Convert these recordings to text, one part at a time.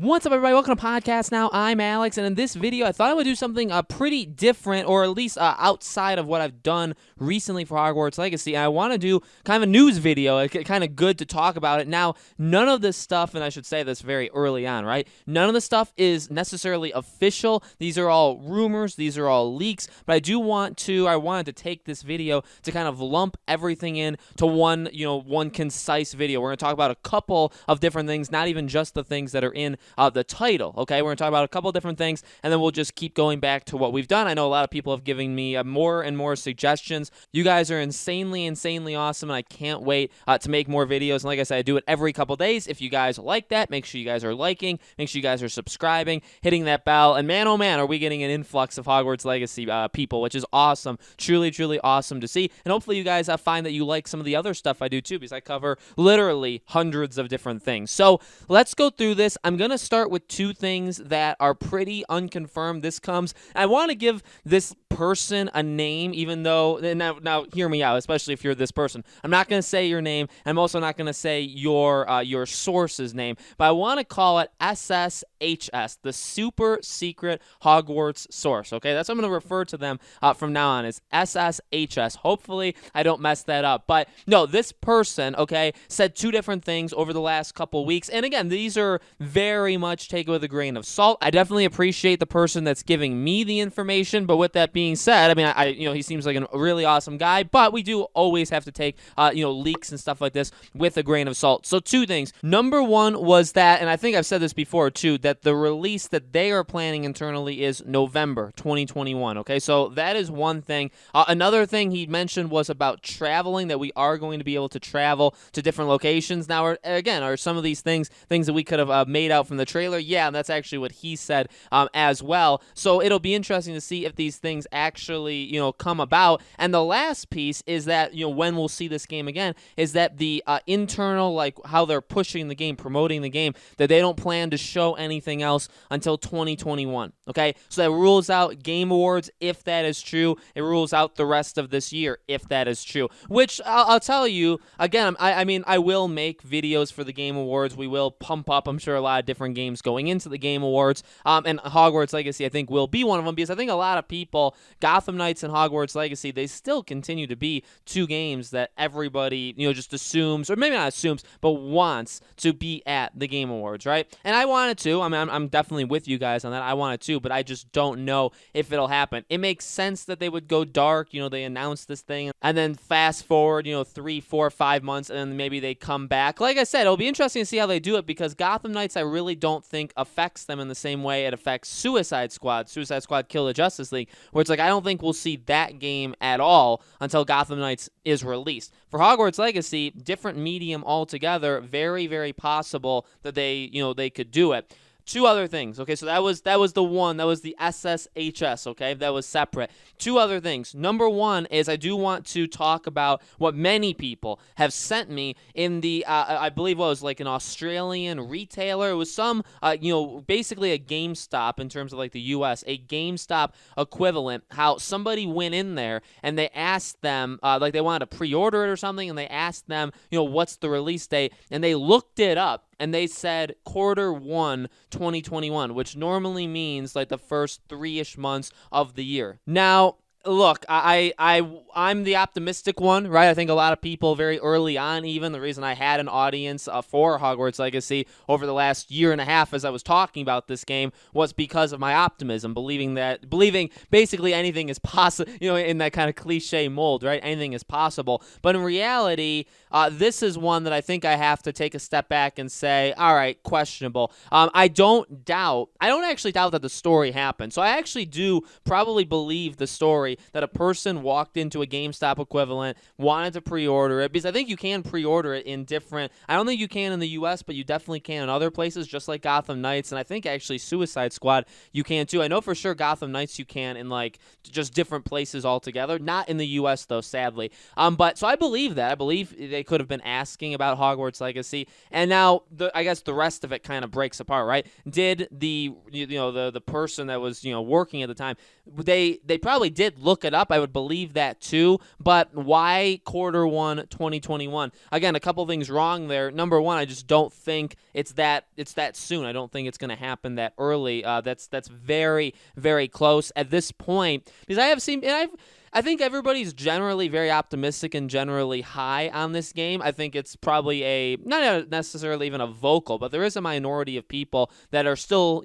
What's up, everybody? Welcome to Podcast Now. I'm Alex, and in this video, I thought I would do something pretty different, or at least outside of what I've done recently for Hogwarts Legacy. And I want to do kind of a news video, kind of good to talk about it. Now, none of this stuff, and I should say this very early on, right? None of the stuff is necessarily official. These are all rumors. These are all leaks. But I wanted to take this video to kind of lump everything in to one concise video. We're going to talk about a couple of different things, not even just the things that are in the title, okay? We're going to talk about a couple different things, and then we'll just keep going back to what we've done. I know a lot of people have given me more and more suggestions. You guys are insanely awesome, and I can't wait to make more videos. And like I said, I do it every couple days. If you guys like that, make sure you guys are liking, make sure you guys are subscribing, hitting that bell, and man, oh man, are we getting an influx of Hogwarts Legacy people, which is awesome. Truly awesome to see. And hopefully you guys find that you like some of the other stuff I do too, because I cover literally hundreds of different things. So let's go through this. I'm going to start with two things that are pretty unconfirmed. I want to give this person a name, even though, now hear me out, especially if you're this person. I'm not going to say your name. I'm also not going to say your source's name, but I want to call it SSHS, the super secret Hogwarts source, okay? That's what I'm going to refer to them from now on, is SSHS. Hopefully I don't mess that up, but no, this person, okay, said two different things over the last couple weeks, and again, these are very much take it with a grain of salt. I definitely appreciate the person that's giving me the information, but with that being said, I mean, he seems like a really awesome guy, but we do always have to take, leaks and stuff like this with a grain of salt. So two things. Number one was that, and I think I've said this before too, that the release that they are planning internally is November 2021, okay? So that is one thing. Another thing he mentioned was about traveling, that we are going to be able to travel to different locations. Now, again, are some of these things that we could have made out from the trailer? Yeah, and that's actually what he said as well. So it'll be interesting to see if these things actually, come about. And the last piece is that, when we'll see this game again, is that the internal, like how they're pushing the game, promoting the game, that they don't plan to show anything else until 2021, okay? So that rules out Game Awards, if that is true. It rules out the rest of this year, if that is true. Which, I'll tell you, again, I will make videos for the Game Awards. We will pump up, I'm sure, a lot of different games going into the Game Awards. And Hogwarts Legacy, I think, will be one of them, because I think a lot of people, Gotham Knights and Hogwarts Legacy, they still continue to be two games that everybody, just assumes, or maybe not assumes, but wants to be at the Game Awards, right? And I wanted to. I mean, I'm definitely with you guys on that. I wanted to, but I just don't know if it'll happen. It makes sense that they would go dark. They announced this thing, and then fast forward, 3, 4, 5 months, and then maybe they come back. Like I said, it'll be interesting to see how they do it, because Gotham Knights, I really don't think affects them in the same way it affects Suicide Squad Kill the Justice League, where it's like, I don't think we'll see that game at all until Gotham Knights is released. For Hogwarts Legacy, different medium altogether, very possible that they could do it. Two other things, okay? So that was the one. That was the SSHS, okay? That was separate. Two other things. Number one is I do want to talk about what many people have sent me in the, I believe it was like an Australian retailer. It was some, basically a GameStop in terms of like the U.S., a GameStop equivalent, how somebody went in there and they asked them, like they wanted to pre-order it or something, and they asked them, what's the release date? And they looked it up. And they said Q1 2021, which normally means like the first 3-ish months of the year. Now, look, I'm the optimistic one, right? I think a lot of people very early on, even the reason I had an audience for Hogwarts Legacy over the last year and a half as I was talking about this game was because of my optimism, believing basically anything is possible, in that kind of cliche mold, right? Anything is possible. But in reality, this is one that I think I have to take a step back and say, all right, questionable. I don't actually doubt that the story happened. So I actually do probably believe the story that a person walked into a GameStop equivalent, wanted to pre-order it, because I think you can pre-order it in different, I don't think you can in the U.S., but you definitely can in other places, just like Gotham Knights, and I think actually Suicide Squad you can too. I know for sure Gotham Knights you can in like just different places altogether, not in the U.S. though, sadly. But so I believe that. I believe they could have been asking about Hogwarts Legacy, and now I guess the rest of it kind of breaks apart, right? Did the person that was working at the time, they probably did I'd look it up. I would believe that too. But why Q1 2021? Again, a couple things wrong there. Number one, I just don't think it's that soon. I don't think it's going to happen that early. That's very, very close at this point, because I think everybody's generally very optimistic and generally high on this game. I think it's probably not necessarily even a vocal, but there is a minority of people that are still,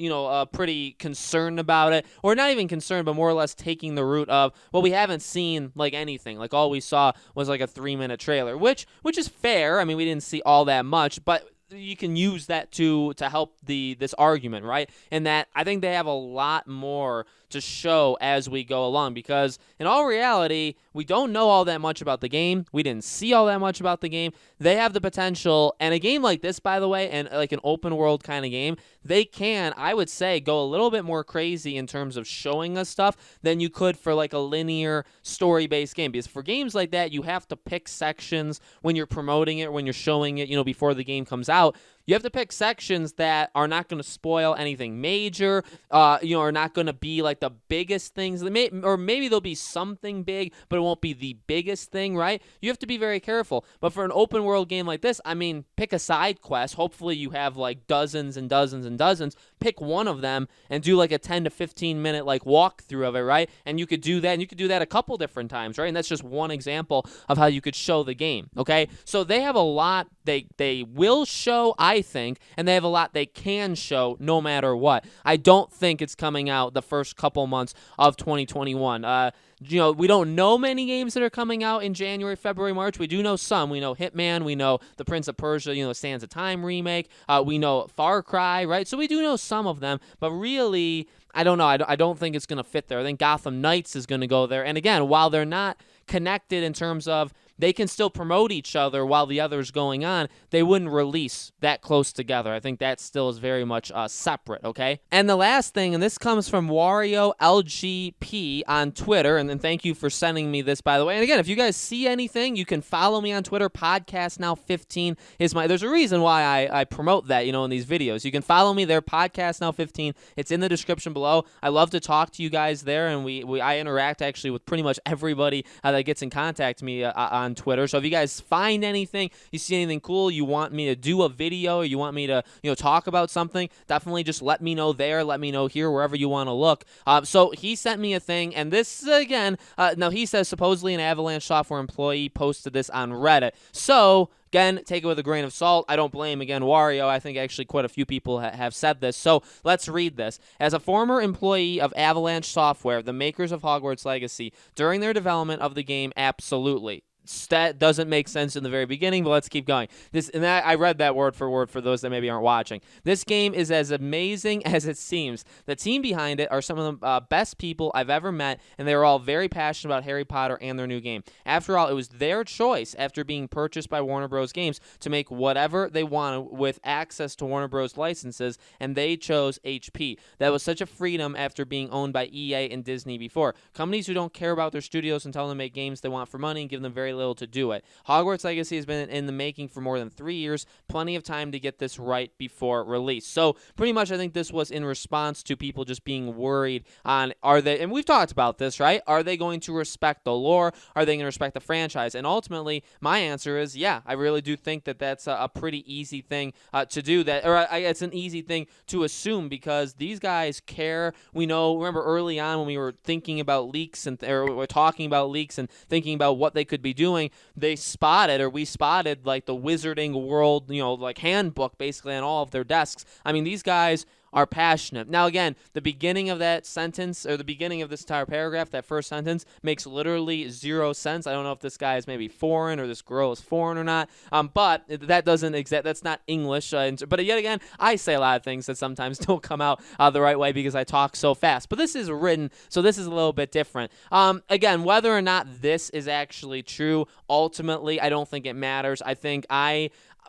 pretty concerned about it, or not even concerned, but more or less taking the route of, well, we haven't seen like anything. Like all we saw was like a 3-minute trailer, which is fair. I mean, we didn't see all that much, but you can use that to help this argument, right? And that I think they have a lot more to show as we go along, because in all reality, we don't know all that much about the game. We didn't see all that much about the game. They have the potential, and a game like this, by the way, and like an open world kind of game, they can, I would say, go a little bit more crazy in terms of showing us stuff than you could for like a linear story-based game. Because for games like that, you have to pick sections when you're promoting it, when you're showing it, before the game comes out. You have to pick sections that are not going to spoil anything major, are not going to be like the biggest things. Or maybe there'll be something big, but it won't be the biggest thing, right? You have to be very careful. But for an open world game like this, I mean, pick a side quest. Hopefully you have like dozens and dozens and dozens. Pick one of them and do like a 10 to 15 minute like walkthrough of it, right? And you could do that, and you could do that a couple different times, right? And that's just one example of how you could show the game, okay? So they have a lot they will show, I think, and they have a lot they can show no matter what. I don't think it's coming out the first couple months of 2021. We don't know many games that are coming out in January, February, March. We do know some. We know Hitman. We know the Prince of Persia, Sands of Time remake. We know Far Cry, right? So we do know some of them, but really, I don't know. I don't think it's going to fit there. I think Gotham Knights is going to go there. And again, while they're not connected in terms of they can still promote each other while the other is going on, they wouldn't release that close together. I think that still is very much separate, okay? And the last thing, and this comes from Wario LGP on Twitter, and then thank you for sending me this, by the way. And again, if you guys see anything, you can follow me on Twitter. Podcast Now 15 is there's a reason why I promote that, in these videos. You can follow me there, Podcast Now 15. It's in the description below. I love to talk to you guys there, and I interact actually with pretty much everybody that gets in contact with me on Twitter. So if you guys find anything, you see anything cool, you want me to do a video, or you want me to talk about something, definitely just let me know there, let me know here, wherever you want to look. So he sent me a thing, and this again, now he says supposedly an Avalanche software employee posted this on Reddit. So again, take it with a grain of salt. I don't blame, again, Wario. I think actually quite a few people have said this. So let's read this. As a former employee of Avalanche Software, the makers of Hogwarts Legacy, during their development of the game, absolutely. That doesn't make sense in the very beginning, but let's keep going. I read that word for word for those that maybe aren't watching. This game is as amazing as it seems. The team behind it are some of the best people I've ever met, and they are all very passionate about Harry Potter and their new game. After all, it was their choice after being purchased by Warner Bros. Games to make whatever they wanted with access to Warner Bros. Licenses, and they chose HP. That was such a freedom after being owned by EA and Disney before. Companies who don't care about their studios and tell them to make games they want for money and give them very little to do it. Hogwarts Legacy has been in the making for more than 3 years. Plenty of time to get this right before release. So pretty much I think this was in response to people just being worried on, and we've talked about this, right? Are they going to respect the lore? Are they going to respect the franchise? And ultimately, my answer is yeah. I really do think that that's a pretty easy thing to do. It's an easy thing to assume, because these guys care. We know, remember early on when we were thinking about leaks or we're talking about leaks and thinking about what they could be doing, we spotted like the Wizarding World, like handbook basically on all of their desks. I mean, these guys are passionate. Now, again, the beginning of that sentence, or the beginning of this entire paragraph, that first sentence, makes literally zero sense. I don't know if this guy is maybe foreign or this girl is foreign or not, but that's not English. But yet again, I say a lot of things that sometimes don't come out the right way because I talk so fast. But this is written, so this is a little bit different. Again, whether or not this is actually true, ultimately, I don't think it matters. I think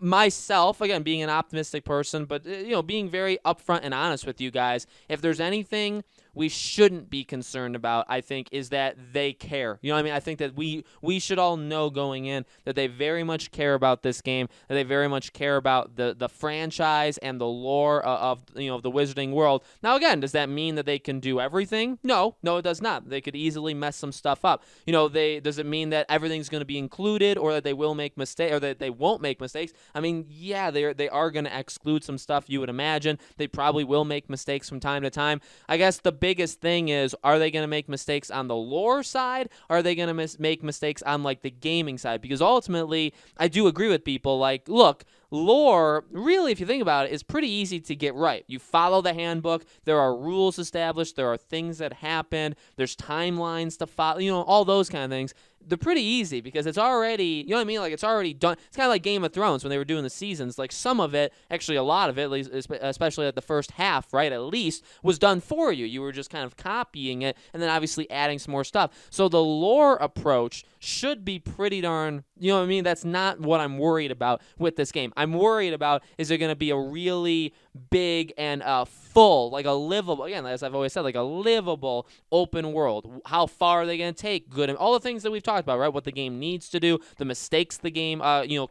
myself, again, being an optimistic person, but being very upfront and honest with you guys, if there's anything we shouldn't be concerned about, I think, is that they care. You know what I mean? I think that we should all know going in that they very much care about this game, that they very much care about the franchise and the lore of the Wizarding world. Now, again, does that mean that they can do everything? No, it does not. They could easily mess some stuff up. Does it mean that everything's going to be included, or that they will make mistakes, or that they won't make mistakes? I mean, yeah, they are going to exclude some stuff, you would imagine. They probably will make mistakes from time to time. I guess the biggest thing is, are they going to make mistakes on the lore side? Or are they going to make mistakes on, like, the gaming side? Because ultimately, I do agree with people. Like, look, lore, really, if you think about it, is pretty easy to get right. You follow the handbook. There are rules established. There are things that happen. There's timelines to follow, all those kind of things. They're pretty easy because it's already, you know what I mean? Like, it's already done. It's kind of like Game of Thrones when they were doing the seasons. Like, some of it, actually a lot of it, especially at the first half, right, at least, was done for you. You were just kind of copying it and then obviously adding some more stuff. So the lore approach should be pretty darn, you know what I mean? That's not what I'm worried about with this game. I'm worried about, is there going to be a really big and full, like a livable, again, as I've always said, like a livable open world? How far are they going to take? Good, and all the things that we've talked about, right? What the game needs to do, the mistakes the game,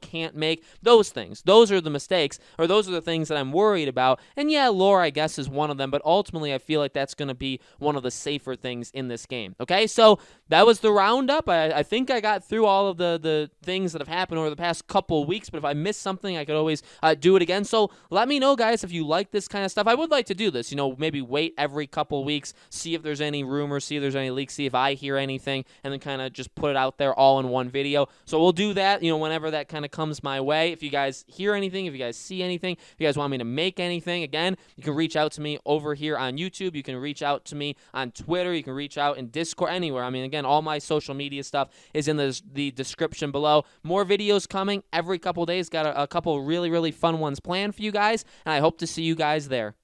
can't make, those things. Those are the mistakes, or those are the things that I'm worried about. And yeah, lore, I guess, is one of them, but ultimately, I feel like that's going to be one of the safer things in this game. Okay, so that was the roundup. I think I got through all of the things that have happened over the past couple weeks, but if I missed something, I could always do it again. So let me know, guys, if you like this kind of stuff. I would like to do this, maybe wait every couple weeks, see if there's any rumors, see if there's any leaks, see if I hear anything, and then kind of just put it out there all in one video. So we'll do that, whenever that kind of comes my way. If you guys hear anything, if you guys see anything, if you guys want me to make anything, again, you can reach out to me over here on YouTube. You can reach out to me on Twitter. You can reach out in Discord, anywhere. I mean, again, all my social media stuff is in the description below. More videos coming every couple days. Got a couple really, really fun ones planned for you guys, and I hope to see you guys there.